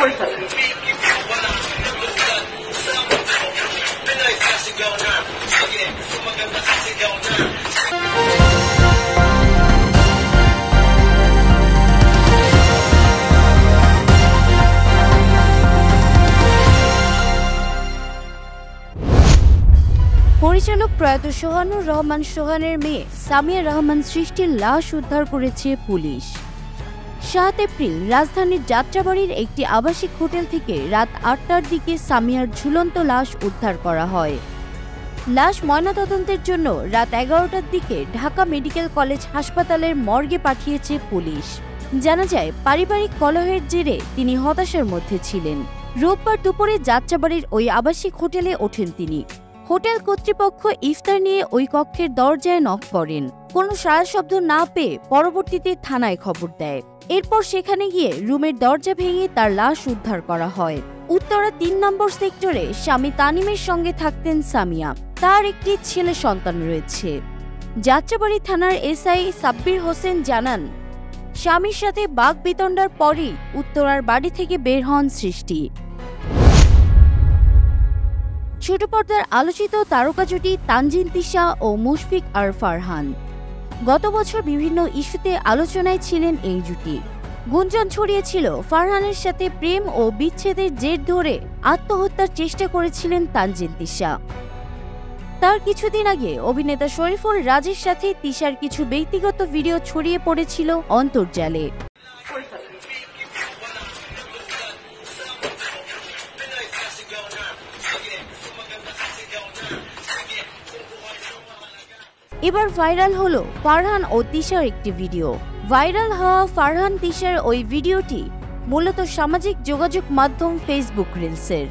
করে ফেলেন। পরিচালক প্রয়াত সোহানুর রহমান সোহানের মেয়ে সামিয়া রহমান সৃষ্টির লাশ উদ্ধার করেছে পুলিশ। ৭ এপ্রিল রাজধানীর যাত্রাবাড়ির একটি আবাসিক হোটেল থেকে রাত ৮টার দিকে সামিয়ার ঝুলন্ত লাশ উদ্ধার করা হয়। লাশ ময়নাতদন্তের জন্য রাত ১১টার দিকে ঢাকা মেডিকেল কলেজ হাসপাতালের মর্গে পাঠিয়েছে পুলিশ। জানা যায়, পারিবারিক কলহের জেরে তিনি হতাশার মধ্যে ছিলেন। রোববার দুপুরে যাত্রাবাড়ির ওই আবাসিক হোটেলে ওঠেন তিনি। হোটেল কর্তৃপক্ষ ইফতার নিয়ে ওই কক্ষের দরজায় নক করেন। কোনো সাড়া শব্দ না পেয়ে পরবর্তীতে থানায় খবর দেয়। এরপর সেখানে গিয়ে রুমের দরজা ভেঙে তার লাশ উদ্ধার করা হয়। উত্তরা ৩ নম্বর সেক্টরে স্বামী তানিমের সঙ্গে থাকতেন সামিয়া। তার একটি ছেলে সন্তান রয়েছে। যাত্রাবাড়ি থানার এসআই সাব্বির হোসেন জানান, স্বামীর সাথে বাকবিতণ্ডার পরই উত্তরার বাড়ি থেকে বের হন সৃষ্টি। ছোট পর্দার আলোচিত তারকা জুটি তানজিন তিশা ও মুশফিক আর ফারহান। গত বছর বিভিন্ন ইস্যুতে আলোচনায় ছিলেন এই জুটি। গুঞ্জন ছড়িয়েছিল ফারহানের সাথে প্রেম ও বিচ্ছেদের জের ধরে আত্মহত্যার চেষ্টা করেছিলেন তানজিন তিশা। তার কিছুদিন আগে অভিনেতা শরীফুল রাজের সাথে তিশার কিছু ব্যক্তিগত ভিডিও ছড়িয়ে পড়েছিল অন্তর্জালে। এবার ভাইরাল হলো ফারহান ও তিশার একটি ভিডিও। ভাইরাল হওয়া ফারহান তিশার ওই ভিডিওটি মূলত সামাজিক যোগাযোগ মাধ্যম ফেসবুক রিলসের।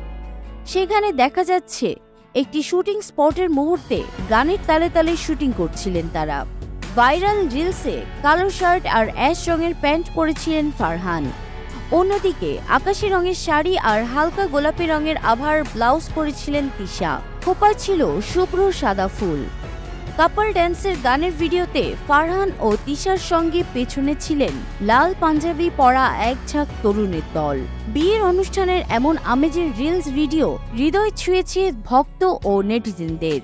সেখানে দেখা যাচ্ছে একটি শুটিং স্পটের মুহূর্তে গানের তালে তালে শুটিং করছিলেন তারা। ভাইরাল রিলসে কালো শার্ট আর অ্যাশ রঙের প্যান্ট পরেছিলেন ফারহান। অন্যদিকে আকাশি রঙের শাড়ি আর হালকা গোলাপি রঙের আভার ব্লাউজ পরেছিলেন তিশা। খোপায় ছিল শুভ্র সাদা ফুল। কাপল ড্যান্সের গানের ভিডিওতে ফারহান ও তিশার সঙ্গে পেছনে ছিলেন লাল পাঞ্জাবি পরা এক ঝাঁক তরুণের দল। বিয়ের অনুষ্ঠানের এমন আমেজের রিলস ভিডিও হৃদয় ছুঁয়েছে ভক্ত ও নেটিজেনদের।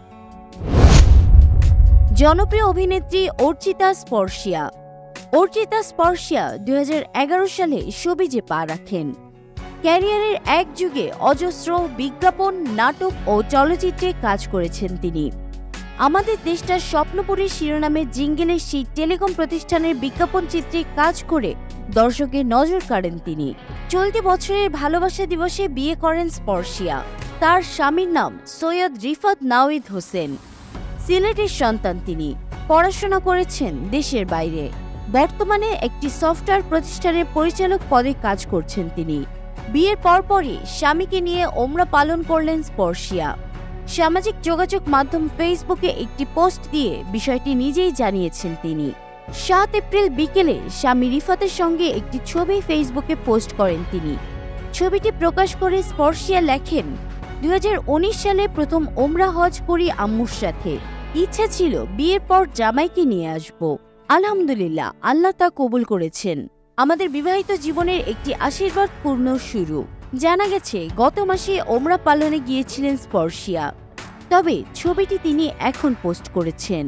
জনপ্রিয় অভিনেত্রী অর্চিতা স্পর্শিয়া। অর্চিতা স্পর্শিয়া ২০১১ সালে শোবিজে পা রাখেন। ক্যারিয়ারের এক যুগে অজস্র বিজ্ঞাপন, নাটক ও চলচ্চিত্রে কাজ করেছেন তিনি। আমাদের দেশটার স্বপ্নপুরীর শিরোনামে জিঙ্গেলের সেই টেলিকম প্রতিষ্ঠানের বিজ্ঞাপন চিত্রে কাজ করে দর্শকের নজর কাড়েন তিনি। চলতি বছরের ভালোবাসা দিবসে বিয়ে করেন স্পর্শিয়া। তার স্বামীর নাম সৈয়দ রিফাত নাওয়িদ হোসেন। সিলেটের সন্তান তিনি। পড়াশোনা করেছেন দেশের বাইরে। বর্তমানে একটি সফটওয়্যার প্রতিষ্ঠানের পরিচালক পদে কাজ করছেন তিনি। বিয়ের পরপরই স্বামীকে নিয়ে ওমরা পালন করলেন স্পর্শিয়া। সামাজিক যোগাযোগ মাধ্যম ফেসবুকে একটি পোস্ট দিয়ে বিষয়টি নিজেই জানিয়েছেন তিনি। ৭ এপ্রিল বিকেলে স্বামী রিফাতের সঙ্গে একটি ছবি ফেসবুকে পোস্ট করেন তিনি। ছবিটি প্রকাশ করে স্পর্শিয়া লেখেন, ২০১৯ সালে প্রথম ওমরা হজ করি আম্মুর সাথে। ইচ্ছা ছিল বিয়ের পর জামাইকে নিয়ে আসব। আলহামদুলিল্লাহ, আল্লাহ তা কবুল করেছেন। আমাদের বিবাহিত জীবনের একটি আশীর্বাদপূর্ণ শুরু। জানা গেছে গত মাসে ওমরা পালনে গিয়েছিলেন স্পর্শিয়া। তবে ছবিটি তিনি এখন পোস্ট করেছেন।